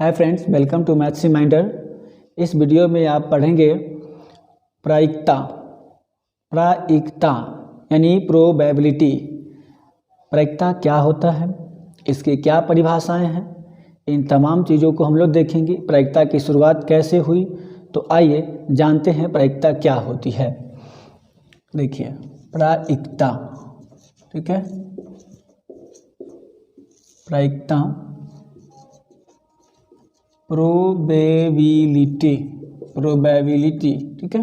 Hi friends, welcome to maths reminder. इस video में आप पढ़ेंगे प्रायिकता यानी प्रोबेबिलिटी। प्रायिकता क्या होता है, इसकी क्या परिभाषाएं हैं, इन तमाम चीज़ों को हम लोग देखेंगे। प्रायिकता की शुरुआत कैसे हुई, तो आइए जानते हैं प्रायिकता क्या होती है। देखिए प्रायिकता, ठीक है, प्रायिकता प्रोबेबिलिटी, ठीक है।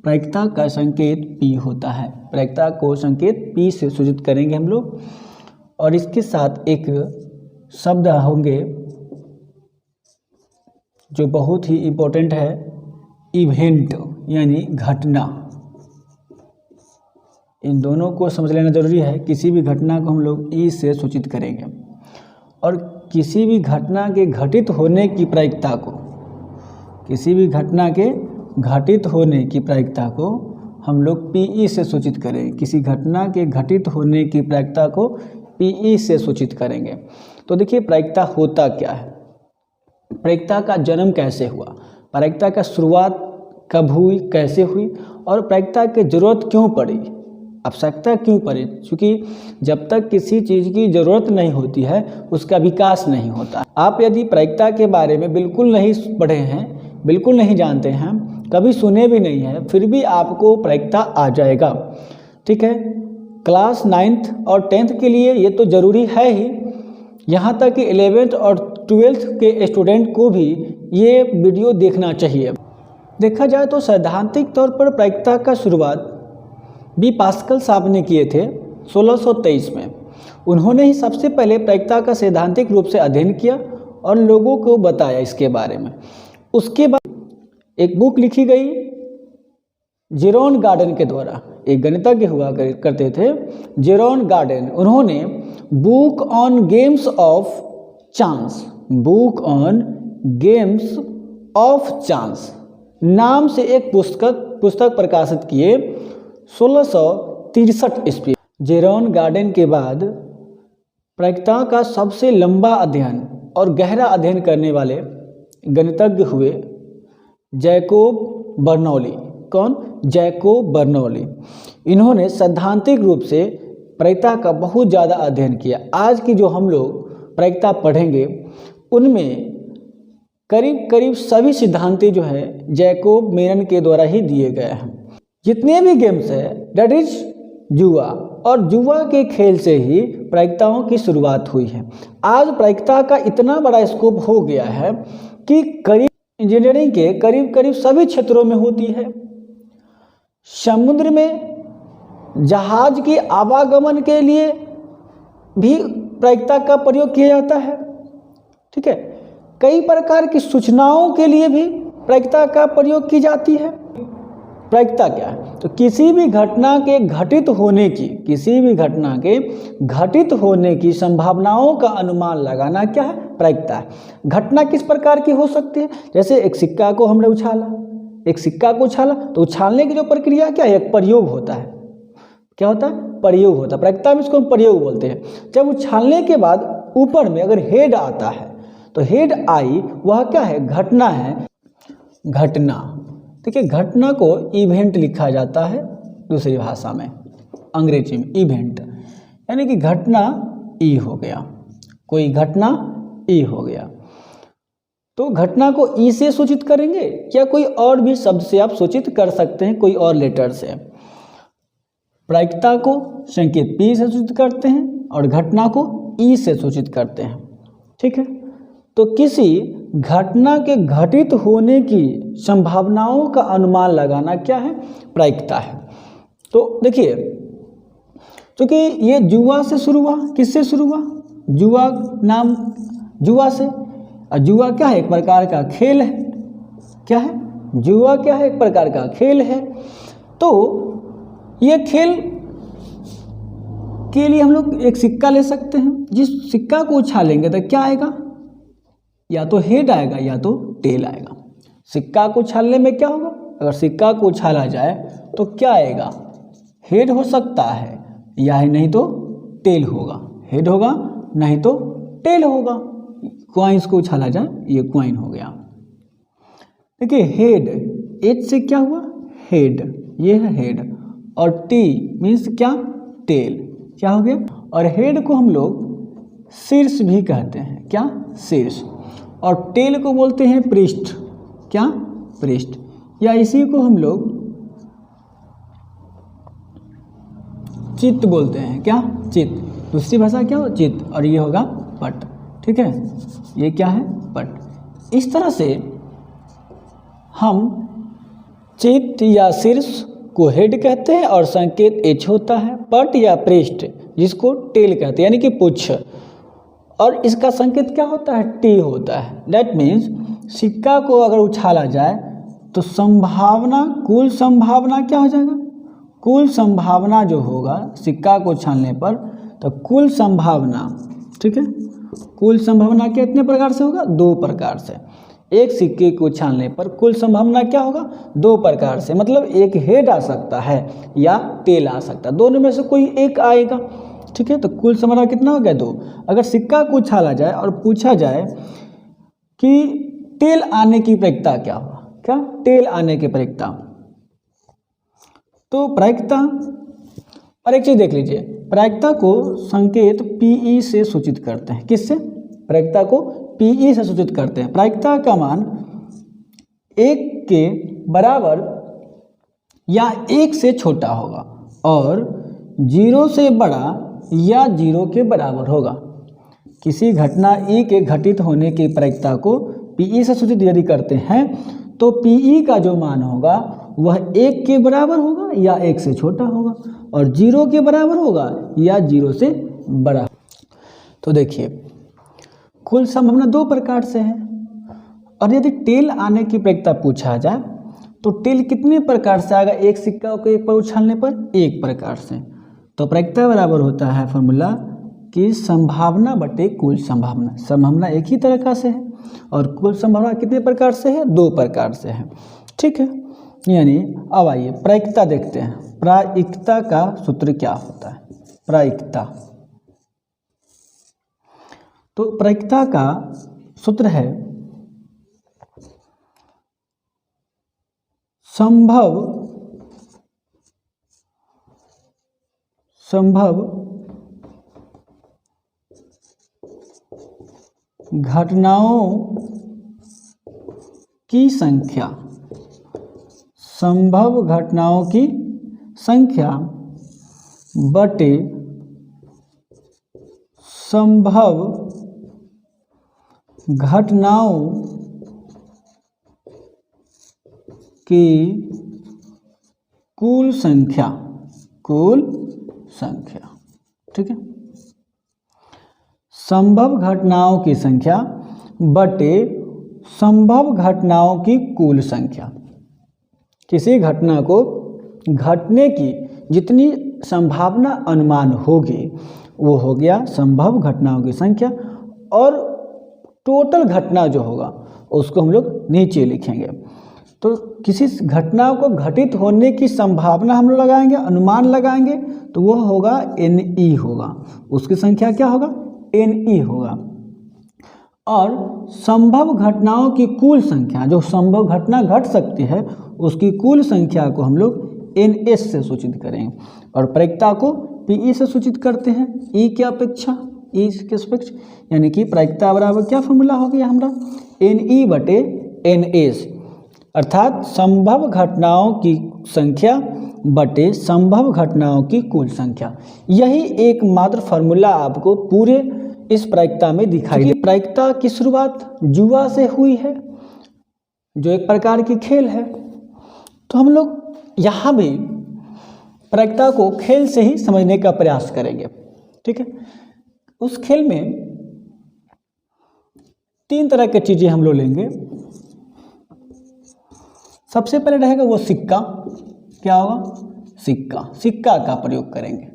प्रायिकता का संकेत P होता है। प्रायिकता को संकेत P से सूचित करेंगे हम लोग, और इसके साथ एक शब्द होंगे जो बहुत ही इम्पोर्टेंट है, इवेंट यानी घटना। इन दोनों को समझ लेना जरूरी है। किसी भी घटना को हम लोग E से सूचित करेंगे, और किसी भी घटना के घटित होने की प्रायिकता को, किसी भी घटना के घटित होने की प्रायिकता को हम लोग PE से सूचित करें। किसी घटना के घटित होने की प्रायिकता को PE से सूचित करेंगे। तो देखिए प्रायिकता होता क्या है, प्रायिकता का जन्म कैसे हुआ, प्रायिकता का शुरुआत कब हुई, कैसे हुई, और प्रायिकता की जरूरत क्यों पड़ी, आवश्यकता क्यों पड़ी। क्योंकि जब तक किसी चीज़ की ज़रूरत नहीं होती है उसका विकास नहीं होता। आप यदि प्रायिकता के बारे में बिल्कुल नहीं पढ़े हैं, बिल्कुल नहीं जानते हैं, कभी सुने भी नहीं है, फिर भी आपको प्रायिकता आ जाएगा, ठीक है। क्लास 9th और 10th के लिए ये तो ज़रूरी है ही, यहाँ तक कि 11th और 12th के स्टूडेंट को भी ये वीडियो देखना चाहिए। देखा जाए तो सैद्धांतिक तौर पर प्रायिकता का शुरुआत बी पास्कल साहब ने किए थे 1623 में। उन्होंने ही सबसे पहले प्रायिकता का सैद्धांतिक रूप से अध्ययन किया और लोगों को बताया इसके बारे में। उसके बाद एक बुक लिखी गई जेरोन गार्डन के द्वारा। एक गणितज्ञ हुआ करते थे जेरोन गार्डन। उन्होंने book on games of chance, book on games of chance नाम से एक पुस्तक प्रकाशित किए 1663 ईस्वी। जेरोन गार्डन के बाद प्रायिकता का सबसे लंबा अध्ययन और गहरा अध्ययन करने वाले गणितज्ञ हुए जैकोब बर्नौली। कौन? Jacob Bernoulli. इन्होंने सैद्धांतिक रूप से प्रायिकता का बहुत ज़्यादा अध्ययन किया। आज की जो हम लोग प्रायिकता पढ़ेंगे उनमें करीब करीब सभी सिद्धांत जो है जैकोब मेरन के द्वारा ही दिए गए हैं। जितने भी गेम्स है डेट इज जुआ, और जुआ के खेल से ही प्रायिकताओं की शुरुआत हुई है। आज प्रायिकता का इतना बड़ा स्कोप हो गया है कि करीब इंजीनियरिंग के करीब करीब सभी क्षेत्रों में होती है। समुद्र में जहाज के आवागमन के लिए भी प्रायिकता का प्रयोग किया जाता है, ठीक है। कई प्रकार की सूचनाओं के लिए भी प्रायिकता का प्रयोग की जाती है। प्रायिकता क्या है? तो किसी भी घटना के घटित होने की, किसी भी घटना के घटित होने की संभावनाओं का अनुमान लगाना क्या है? प्रायिकता है। घटना किस प्रकार की हो सकती है? जैसे एक सिक्का को हमने उछाला, एक सिक्का को उछाला, तो उछालने की जो प्रक्रिया क्या है? एक प्रयोग होता है। क्या होता है? प्रयोग होता है। प्रायिकता में इसको हम प्रयोग बोलते हैं। जब उछालने के बाद ऊपर में अगर हेड आता है तो हेड आई, वह क्या है? घटना है। घटना, देखिए घटना को इवेंट लिखा जाता है दूसरी भाषा में, अंग्रेजी में इवेंट, यानी कि घटना ई हो गया, कोई घटना ई हो गया। तो घटना को ई से सूचित करेंगे या कोई और भी शब्द से आप सूचित कर सकते हैं, कोई और लेटर से। प्रायिकता को संकेत P से सूचित करते हैं और घटना को ई से सूचित करते हैं, ठीक है। तो किसी घटना के घटित होने की संभावनाओं का अनुमान लगाना क्या है? प्रायिकता है। तो देखिए, क्योंकि ये जुआ से शुरू हुआ, किससे शुरू हुआ? जुआ नाम जुआ से। और जुआ क्या है? एक प्रकार का खेल है। क्या है? जुआ क्या है? एक प्रकार का खेल है। तो ये खेल के लिए हम लोग एक सिक्का ले सकते हैं। जिस सिक्का को उछालेंगे तो क्या आएगा? या तो हेड आएगा या तो टेल आएगा। सिक्का को उछालने में क्या होगा? अगर सिक्का को उछाला जाए तो क्या आएगा? हेड हो सकता है, या नहीं तो टेल होगा। हेड होगा, नहीं तो टेल होगा, कॉइन्स को उछाला जाए, ये कॉइन हो गया। देखिए हेड, एच से क्या हुआ हेड, ये है हेड, और टी मीन्स क्या टेल, क्या हो गया। और हेड को हम लोग शीर्ष भी कहते हैं, क्या शीर्ष, और टेल को बोलते हैं पृष्ठ, क्या पृष्ठ, या इसी को हम लोग चित्त बोलते हैं, क्या चित्त, दूसरी भाषा क्या हो चित्त, और ये होगा पट। ठीक है, ये क्या है पट। इस तरह से हम चित्त या शीर्ष को हेड कहते हैं और संकेत एच होता है, पट या पृष्ठ जिसको टेल कहते हैं यानी कि पुच्छ, और इसका संकेत क्या होता है टी होता है। दैट मीन्स सिक्का को अगर उछाला जाए तो संभावना, कुल संभावना क्या हो जाएगा, कुल संभावना जो होगा सिक्का को उछालने पर, तो कुल संभावना, ठीक है, कुल संभावना कितने प्रकार से होगा, दो प्रकार से। एक सिक्के को उछालने पर कुल संभावना क्या होगा, दो प्रकार से, मतलब एक हेड आ सकता है या टेल आ सकता है, दोनों में से कोई एक आएगा। ठीक है, तो कुल संभावना कितना हो गया, दो। अगर सिक्का को उछाला जाए और पूछा जाए कि टेल आने की प्रायिकता क्या होगा, क्या टेल आने की प्रायिकता, तो प्रायिकता, और एक चीज देख लीजिए, प्रायिकता को संकेत पीई से सूचित करते हैं, किससे, प्रायिकता को पीई से सूचित करते हैं। प्रायिकता का मान 1 के बराबर या 1 से छोटा होगा और 0 से बड़ा या 0 के बराबर होगा। किसी घटना ई के घटित होने की प्रायिकता को पीई से सूचित यदि करते हैं तो पीई का जो मान होगा वह 1 के बराबर होगा या 1 से छोटा होगा, और 0 के बराबर होगा या 0 से बड़ा। तो देखिए कुल संभावना दो प्रकार से है, और यदि टेल आने की प्रायिकता पूछा जाए तो टेल कितने प्रकार से आएगा, एक सिक्का को एक पर उछालने पर एक प्रकार से। तो प्रायिकता बराबर होता है फॉर्मूला कि संभावना बटे कुल संभावना। संभावना एक ही तरह का से है और कुल संभावना कितने प्रकार से है, दो प्रकार से है। ठीक है, यानी अब आइए प्रायिकता देखते हैं। प्रायिकता का सूत्र क्या होता है, प्रायिकता, तो प्रायिकता का सूत्र है संभव घटनाओं की संख्या, संभव घटनाओं की संख्या बटे संभव घटनाओं की कुल संख्या, कुल संख्या। ठीक है, संभव घटनाओं की संख्या बटे संभव घटनाओं की कुल संख्या। किसी घटना को घटने की जितनी संभावना अनुमान होगी वो हो गया संभव घटनाओं की संख्या, और टोटल घटना जो होगा उसको हम लोग नीचे लिखेंगे। तो किसी घटना को घटित होने की संभावना हम लोग लगाएंगे, अनुमान लगाएंगे, तो वो होगा NE होगा, उसकी संख्या क्या होगा, NE होगा। और संभव घटनाओं की कुल संख्या, जो संभव घटना घट सकती है उसकी कुल संख्या को हम लोग NS से सूचित करेंगे, और प्रायिकता को PE से सूचित करते हैं, E के अपेक्षा, E के सापेक्ष, यानी कि प्रायिकता बराबर क्या फॉर्मूला हो गया हमारा, NE बटे NS, अर्थात संभव घटनाओं की संख्या बटे संभव घटनाओं की कुल संख्या। यही एकमात्र फॉर्मूला आपको पूरे इस प्रायिकता में दिखाई दे। प्रायिकता की शुरुआत जुआ से हुई है, जो एक प्रकार की खेल है, तो हम लोग यहाँ भी प्रायिकता को खेल से ही समझने का प्रयास करेंगे। ठीक है, उस खेल में 3 तरह की चीजें हम लोग लेंगे। सबसे पहले रहेगा वो सिक्का, क्या होगा, सिक्का, सिक्का का प्रयोग करेंगे।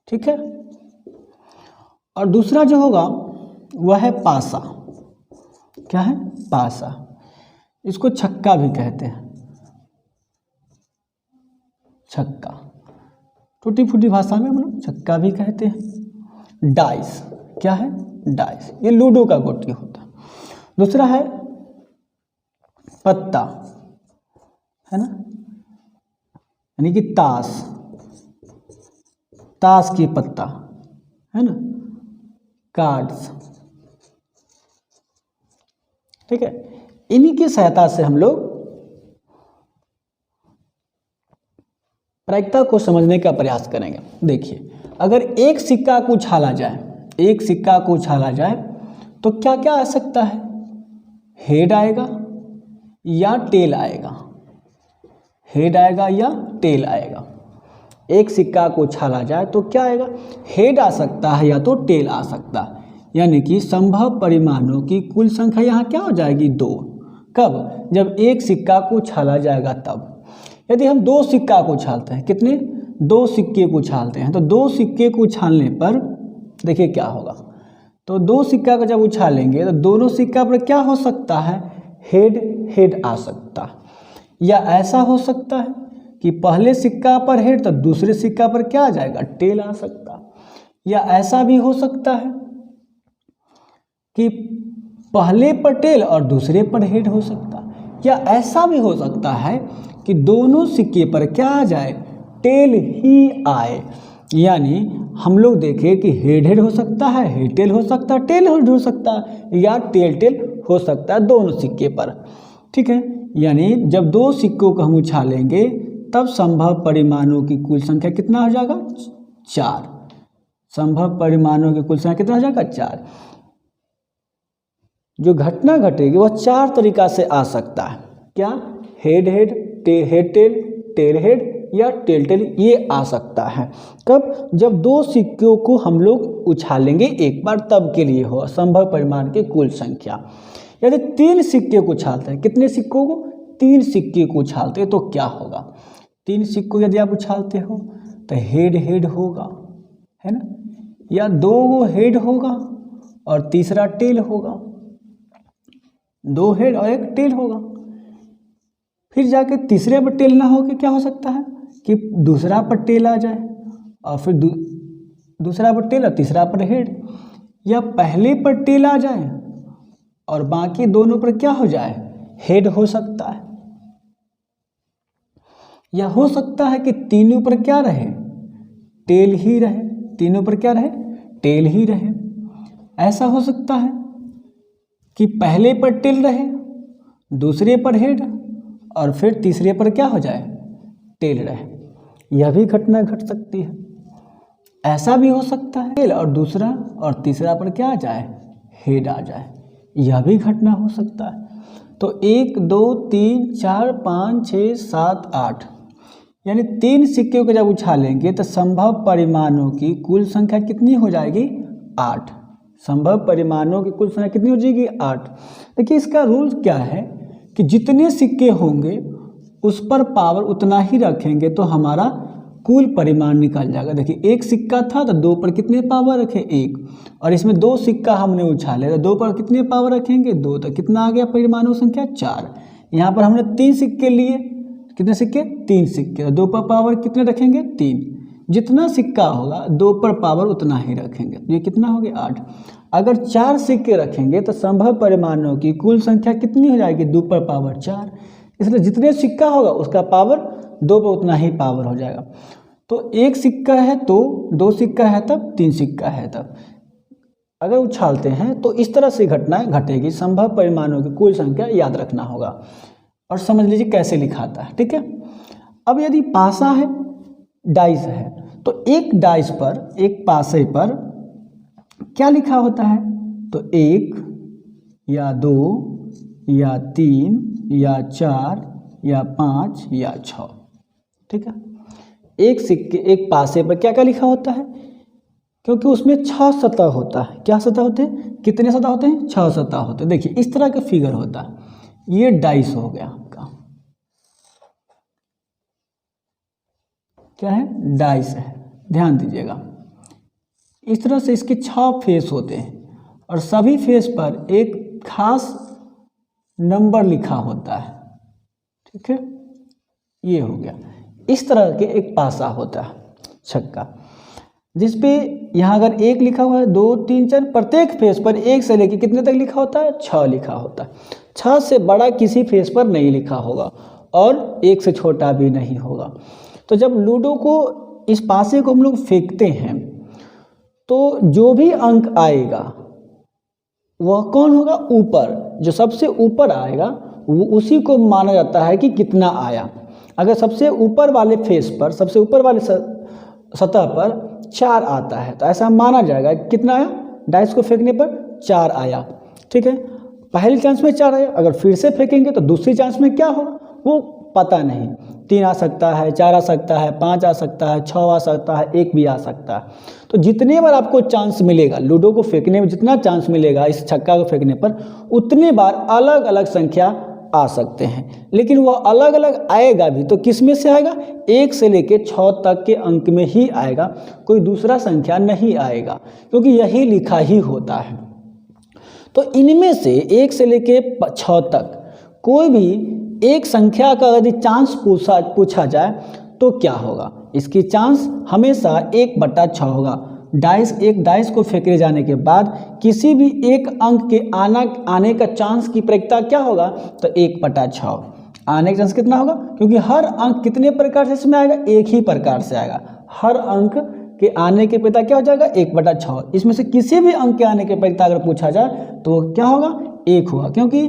ठीक है, और दूसरा जो होगा वह है पासा, क्या है, पासा, इसको छक्का भी कहते हैं, छक्का, टूटी फूटी भाषा में हम लोग छक्का भी कहते हैं। डाइस, क्या है, डाइस, ये लूडो का गोटी होता है। दूसरा है पत्ता, है ना, यानी कि ताश, ताश की पत्ता, है ना, कार्ड्स, ठीक है। इन्हीं की सहायता से हम लोग प्रायिकता को समझने का प्रयास करेंगे। देखिए, अगर एक सिक्का को उछाला जाए, एक सिक्का को उछाला जाए तो क्या क्या आ सकता है? हेड आएगा या टेल आएगा, हेड आएगा या टेल आएगा। एक सिक्का को उछाला जाए तो क्या आएगा? हेड आ सकता है या तो टेल आ सकता है। यानी कि संभव परिमाणों की कुल संख्या यहाँ क्या हो जाएगी? 2। कब? जब एक सिक्का को उछाला जाएगा तब। यदि हम 2 सिक्का को उछालते हैं, कितने? 2 सिक्के को उछालते हैं, तो 2 सिक्के को उछालने पर देखिए क्या होगा। तो 2 सिक्का को जब उछालेंगे तो दोनों सिक्का पर क्या हो सकता है? हेड हेड आ सकता है। या ऐसा हो सकता है कि पहले सिक्का पर हेड तो दूसरे सिक्का पर क्या आ जाएगा? टेल आ सकता है। या ऐसा भी हो सकता है कि पहले पर टेल और दूसरे पर हेड हो सकता है। या ऐसा भी हो सकता है कि दोनों सिक्के पर क्या आ जाए? टेल ही आए। यानी हम लोग देखें कि हेड हेड हो सकता है, हेड टेल हो सकता है, टेल हेड हो सकता है, या टेल टेल हो सकता है दोनों सिक्के पर, ठीक है। यानी जब 2 सिक्कों को हम उछालेंगे तब संभव परिमाणों की कुल संख्या कितना हो जाएगा? 4। संभव परिमाणों की कुल संख्या कितना हो जाएगा? 4। जो घटना घटेगी वह 4 तरीका से आ सकता है। क्या? Head head, head tail, tail head या टेल टेल, ये आ सकता है। कब? जब 2 सिक्कों को हम लोग उछालेंगे एक बार, तब के लिए हो संभव परिमाण की कुल संख्या। यदि 3 सिक्के को उछालते हैं, कितने सिक्कों को? 3 सिक्के को उछालते हैं तो क्या होगा? 3 सिक्कों यदि आप उछालते हो तो हेड हेड होगा, है ना, या 2 हेड होगा और तीसरा टेल होगा, 2 हेड और 1 टेल होगा। फिर जाके तीसरे पर टेल ना हो के क्या हो सकता है कि दूसरा पर टेल आ जाए और फिर दूसरा पर टेल और तीसरा पर हेड, या पहले पर टेल आ जाए और बाकी दोनों पर क्या हो जाए? हेड हो सकता है। या हो सकता है कि तीनों पर क्या रहे? टेल ही रहे, तीनों पर क्या रहे? टेल ही रहे। ऐसा हो सकता है कि पहले पर टेल रहे, दूसरे पर हेड और फिर तीसरे पर क्या हो जाए? टेल रहे। यह भी घटना घट सकती है। ऐसा भी हो सकता है टेल और दूसरा और तीसरा पर क्या आ जाए? हेड आ जाए। यह भी घटना हो सकता है। तो 1 2 3 4 5 6 7 8, यानी 3 सिक्कों को जब उछालेंगे तो संभव परिमाणों की कुल संख्या कितनी हो जाएगी? 8। संभव परिमाणों की कुल संख्या कितनी हो जाएगी? 8। देखिए, इसका रूल क्या है कि जितने सिक्के होंगे उस पर पावर उतना ही रखेंगे तो हमारा कुल परिमाण निकल जाएगा। देखिए, 1 सिक्का था तो 2 पर कितने पावर रखे? 1। और इसमें 2 सिक्का हमने उछाले तो 2 पर कितने पावर रखेंगे? 2। तो कितना आ गया परिमाणों संख्या? 4। यहाँ पर हमने 3 सिक्के लिए, कितने सिक्के? 3 सिक्के। 2 पर पावर कितने रखेंगे? 3। जितना सिक्का होगा 2 पर पावर उतना ही रखेंगे, तो ये कितना हो गया? 8। अगर 4 सिक्के रखेंगे तो संभव परिमाणों की कुल संख्या कितनी हो जाएगी? 2 पर पावर 4। इसलिए जितने सिक्का होगा उसका पावर 2 पर उतना ही पावर हो जाएगा। तो 1 सिक्का है तो 2 सिक्का है तब 3 सिक्का है तब। अगर उछालते हैं तो इस तरह से घटनाएं घटेगी। संभव परिमाणों की कुल संख्या याद रखना होगा और समझ लीजिए कैसे लिखाता है, ठीक है। अब यदि पासा है, डाइस है, तो एक डाइस पर, एक पासे पर क्या लिखा होता है? तो 1 या 2 या 3 या 4 या 5 या 6, ठीक है। एक सिक्के, एक पासे पर क्या क्या लिखा होता है? क्योंकि उसमें 6 सतह होता है। क्या सतह होते हैं? कितने सतह होते हैं? 6 सतह होते हैं। देखिए, इस तरह का फिगर होता है। ये डाइस हो गया आपका, क्या है? डाइस है। ध्यान दीजिएगा, इस तरह से इसके 6 फेस होते हैं और सभी फेस पर एक खास नंबर लिखा होता है, ठीक है। ये हो गया। इस तरह के एक पासा होता है, छक्का। जिसपे यहाँ अगर 1 लिखा हुआ है, 2 3 4, प्रत्येक फेस पर 1 से लेकर कितने तक लिखा होता है, 6 लिखा होता है। 6 से बड़ा किसी फेस पर नहीं लिखा होगा और 1 से छोटा भी नहीं होगा। तो जब लूडो को इस पासे को हम लोग फेंकते हैं तो जो भी अंक आएगा वह कौन होगा, ऊपर, जो सबसे ऊपर आएगा वो उसी को माना जाता है कि कितना आया। अगर सबसे ऊपर वाले फेस पर, सबसे ऊपर वाले सतह पर 4 आता है तो ऐसा माना जाएगा कितना आया, डाइस को फेंकने पर 4 आया। ठीक है, पहले चांस में 4 आया, अगर फिर से फेंकेंगे तो दूसरी चांस में क्या होगा वो पता नहीं, 3 आ सकता है, 4 आ सकता है, 5 आ सकता है, 6 आ सकता है, 1 भी आ सकता है। तो जितने बार आपको चांस मिलेगा, लूडो को फेंकने में जितना चांस मिलेगा इस छक्का को फेंकने पर, उतने बार अलग अलग संख्या आ सकते हैं। लेकिन वह अलग अलग आएगा भी तो किस में से आएगा, 1 से लेके 6 तक के अंक में ही आएगा, कोई दूसरा संख्या नहीं आएगा, क्योंकि यही लिखा ही होता है। तो इनमें से 1 से लेके 6 तक कोई भी एक संख्या का यदि चांस पूछा जाए तो क्या होगा, इसकी चांस हमेशा 1/6 होगा। एक डाइस को फेंके जाने के बाद किसी भी एक अंक के आने का चांस की प्रायिकता क्या होगा, तो 1/6 आने का चांस कितना होगा, क्योंकि हर अंक कितने प्रकार से इसमें आएगा, एक ही प्रकार से आएगा। हर अंक के आने की प्रायिकता क्या हो जाएगा, 1/6। इसमें से किसी भी अंक के आने की प्रायिकता अगर पूछा जाए तो क्या होगा, 1 होगा, क्योंकि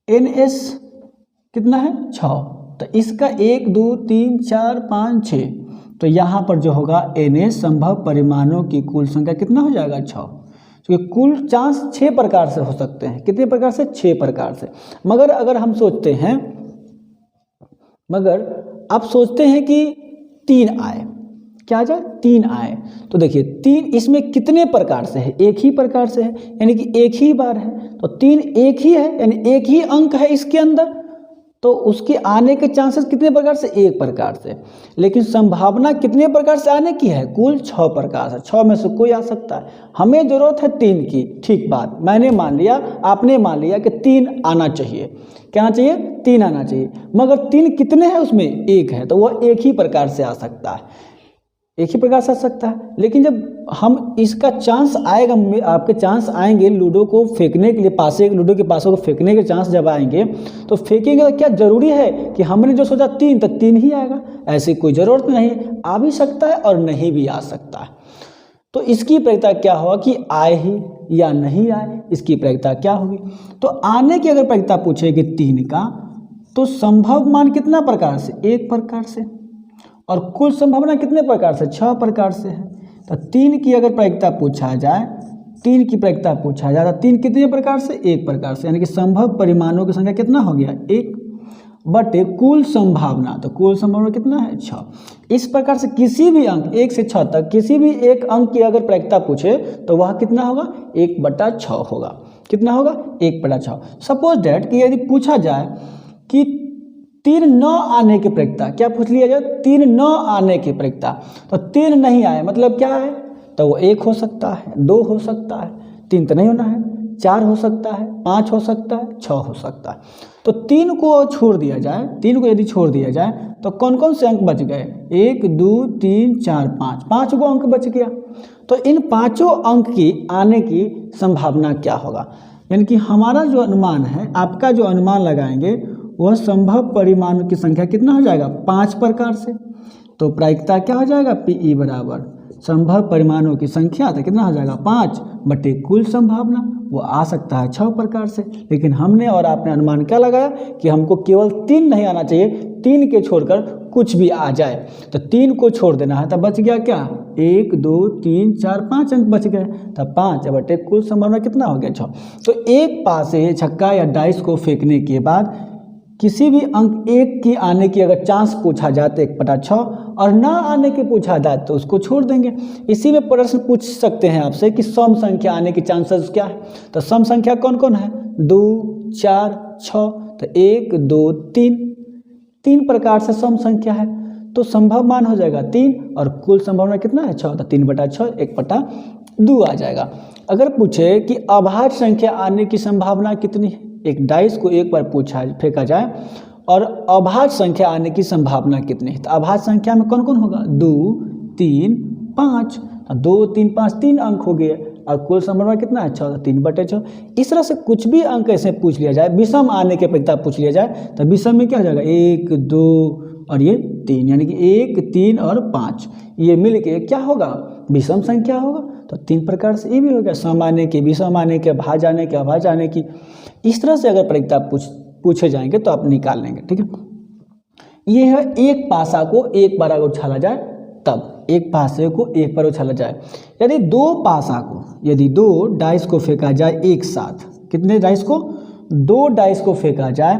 NS कितना है, 6। तो इसका 1 2 3 4 5 6, तो यहाँ पर जो होगा NS संभव परिमाणों की कुल संख्या कितना हो जाएगा, 6। क्योंकि कुल चांस 6 प्रकार से हो सकते हैं, कितने प्रकार से, 6 प्रकार से। मगर अगर हम सोचते हैं, मगर आप सोचते हैं कि 3 आए, क्या आ जाए, 3 आए, तो देखिए 3 इसमें कितने प्रकार से है, एक ही प्रकार से है, यानी कि एक ही बार है। तो 3 एक ही है, यानी एक ही अंक है इसके अंदर, तो उसके आने के चांसेस कितने प्रकार से, 1 प्रकार से। लेकिन संभावना कितने प्रकार से आने की है, कुल 6 प्रकार से। 6 में से कोई आ सकता है, हमें जरूरत है 3 की, ठीक बात, मैंने मान लिया, आपने मान लिया कि 3 आना चाहिए, क्या आना चाहिए, 3 आना चाहिए। मगर 3 कितने हैं उसमें, 1 है, तो वह एक ही प्रकार से आ सकता है, एक ही प्रकार से आ सकता है। लेकिन जब हम इसका चांस आएगा, आपके चांस आएंगे लूडो को फेंकने के लिए, पासे लूडो के पासों को फेंकने के चांस जब आएंगे तो फेंकेंगे तो क्या जरूरी है कि हमने जो सोचा 3 तो 3 ही आएगा, ऐसी कोई ज़रूरत नहीं, आ भी सकता है और नहीं भी आ सकता है। तो इसकी प्रायिकता क्या होगा कि आए ही या नहीं आए, इसकी प्रायिकता क्या होगी। तो आने की अगर प्रायिकता पूछेगी 3 का, तो संभव मान कितना प्रकार से, 1 प्रकार से, और कुल संभावना कितने प्रकार से, 6 प्रकार से है। तो 3 की अगर प्रायिकता पूछा जाए, 3 की प्रायिकता पूछा जाए तो 3 कितने प्रकार से, 1 प्रकार से, यानी कि संभव परिमाणों की संख्या कितना हो गया, 1 बटे कुल संभावना, तो कुल संभावना कितना है, 6। इस प्रकार से किसी भी अंक 1 से 6 तक किसी भी एक अंक की अगर प्रायिकता पूछे तो वह कितना होगा, 1/6 होगा। कितना होगा, 1/6। सपोज डैट कि यदि पूछा जाए कि 3 न आने की प्रायिकता, क्या पूछ लिया जाए, 3 न आने की प्रायिकता, तो 3 नहीं आए मतलब क्या है, तो वो 1 हो सकता है, 2 हो सकता है, 3 तो नहीं होना है, 4 हो सकता है, 5 हो सकता है, 6 हो सकता है। तो 3 को छोड़ दिया जाए, 3 को यदि छोड़ दिया जाए तो कौन कौन से अंक बच गए, 1 2 3 4 5, 5 गो अंक बच गया। तो इन 5 अंक की आने की संभावना क्या होगा, यानी कि हमारा जो अनुमान है, आपका जो अनुमान लगाएंगे वह संभव परिमाणों की संख्या कितना हो जाएगा, 5 प्रकार से। तो प्रायिकता क्या हो जाएगा, PE बराबर संभव परिमाणों की संख्या, तो कितना हो जाएगा, 5 बटे कुल संभावना, वो आ सकता है 6 प्रकार से। लेकिन हमने और आपने अनुमान क्या लगाया कि हमको केवल 3 नहीं आना चाहिए, 3 के छोड़कर कुछ भी आ जाए, तो 3 को छोड़ देना है, तब बच गया क्या, 1 2 3 4 5 अंक बच गए, तब 5 बटे कुल संभावना कितना हो गया, 6। तो एक पासे छक्का या डाइस को फेंकने के बाद किसी भी अंक 1 की आने की अगर चांस पूछा जाए तो 1/6, और ना आने की पूछा जाए तो उसको छोड़ देंगे। इसी में प्रश्न पूछ सकते हैं आपसे कि सम संख्या आने की चांसेस क्या है, तो सम संख्या कौन कौन है, 2 4 6, तो 1 2 3 प्रकार से सम संख्या है। तो संभव मान हो जाएगा 3 और कुल संभावना कितना है, 6, तो 3/6 1/2 आ जाएगा। अगर पूछे कि अभाज्य संख्या आने की संभावना कितनी है, एक डाइस को एक बार फेंका जाए और अभाज्य संख्या आने की संभावना कितनी है, तो अभाज्य संख्या में कौन कौन होगा, 2 3 5, 2 3 5 3 अंक हो गए और कुल समग्र कितना है 6, 3/6। इस तरह से कुछ भी अंक ऐसे पूछ लिया जाए, विषम आने के परिता पूछ लिया जाए तो विषम में क्या हो जाएगा 1 2 और ये 3, यानी कि 1 3 और 5 ये मिल के क्या होगा विषम संख्या होगा। तो 3 प्रकार से ये भी हो गया, सम आने की, विषम आने के, भाज्य आने के, अभाज्य आने की। इस तरह से अगर परीक्षा पूछे जाएंगे तो आप निकाल लेंगे। ठीक है, ये है एक पासा को एक बार अगर उछाला जाए तब, एक पासे को एक बार उछाला जाए। यदि 2 पासा को, यदि 2 डाइस को फेंका जाए एक साथ, कितने डाइस को 2 डाइस को फेंका जाए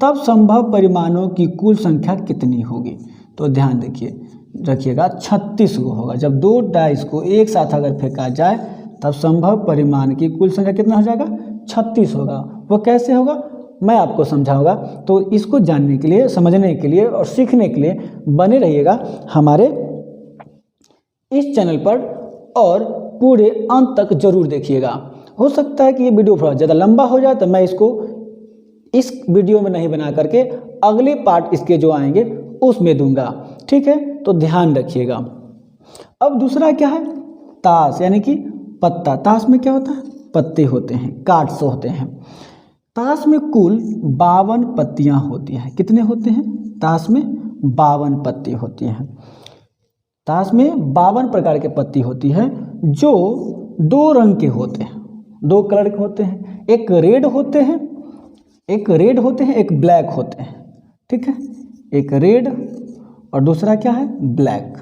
तब संभव परिमाणों की कुल संख्या कितनी होगी। तो ध्यान रखिएगा 36 को होगा। जब 2 डाइस को एक साथ अगर फेंका जाए तब संभव परिमाण की कुल संख्या कितना हो जाएगा 36 होगा। वो कैसे होगा मैं आपको समझाऊंगा। तो इसको जानने के लिए, समझने के लिए और सीखने के लिए बने रहिएगा हमारे इस चैनल पर और पूरे अंत तक जरूर देखिएगा। हो सकता है कि ये वीडियो थोड़ा ज़्यादा लंबा हो जाए तो मैं इसको इस वीडियो में नहीं बना करके अगले पार्ट इसके जो आएंगे उसमें दूंगा। ठीक है, तो ध्यान रखिएगा। अब दूसरा क्या है ताश, यानी कि पत्ता। ताश में क्या होता है पत्ते होते हैं, कार्ड्स होते हैं। ताश में कुल 52 पत्तियां होती हैं। कितने होते हैं ताश में 52 पत्ती होती हैं। ताश में 52 प्रकार के पत्ती होती है जो 2 रंग के होते हैं, 2 कलर के होते हैं। एक रेड होते हैं, एक ब्लैक होते हैं। ठीक है, एक रेड और दूसरा क्या है ब्लैक।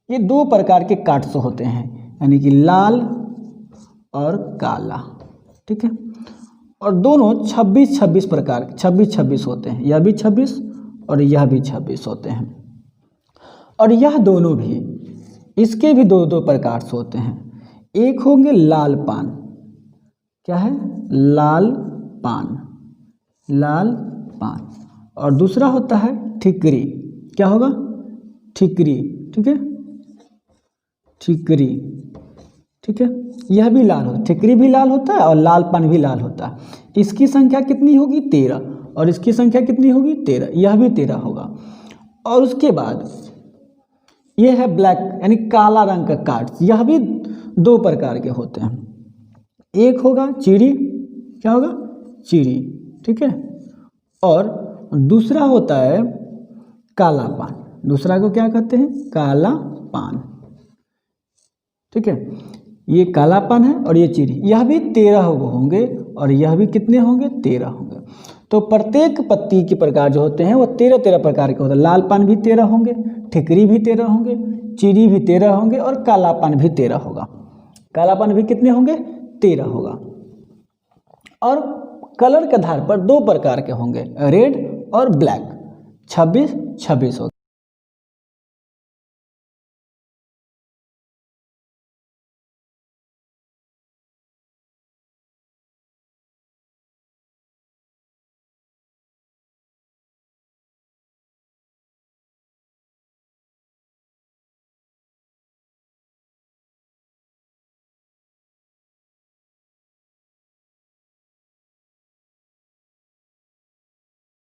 ये 2 प्रकार के कार्ड्स होते हैं, यानी कि लाल और काला। ठीक है, और दोनों 26 प्रकार के 26 होते हैं। यह भी 26 और यह भी 26 होते हैं। और यह दोनों भी, इसके भी 2 प्रकार से होते हैं। एक होंगे लाल पान, क्या है लाल पान, और दूसरा होता है ठिकरी। क्या होगा ठिकरी। ठीक है, ठिकरी। ठीक है, यह भी लाल होता है, ठिकरी भी लाल होता है और लाल पान भी लाल होता है। इसकी संख्या कितनी होगी 13 और इसकी संख्या कितनी होगी 13, यह भी 13 होगा। और उसके बाद ये है ब्लैक, यानी काला रंग का कार्ड्स। यह भी 2 प्रकार के होते हैं। एक होगा चिड़ी, क्या होगा चिड़ी। ठीक है, और दूसरा होता है काला पान। दूसरा को क्या कहते हैं काला पान। ठीक है, ये काला पान है और ये चिड़ी। यह भी 13 होंगे और यह भी कितने होंगे 13 होंगे। तो प्रत्येक पत्ती के प्रकार जो होते हैं वो 13 प्रकार के होते हैं। लाल पान भी 13 होंगे, ठिकरी भी 13 होंगे, चिड़ी भी 13 होंगे और काला पान भी 13 होगा। काला पान भी कितने होंगे 13 होगा। और कलर के आधार पर 2 प्रकार के होंगे, रेड और ब्लैक। 26 होगा।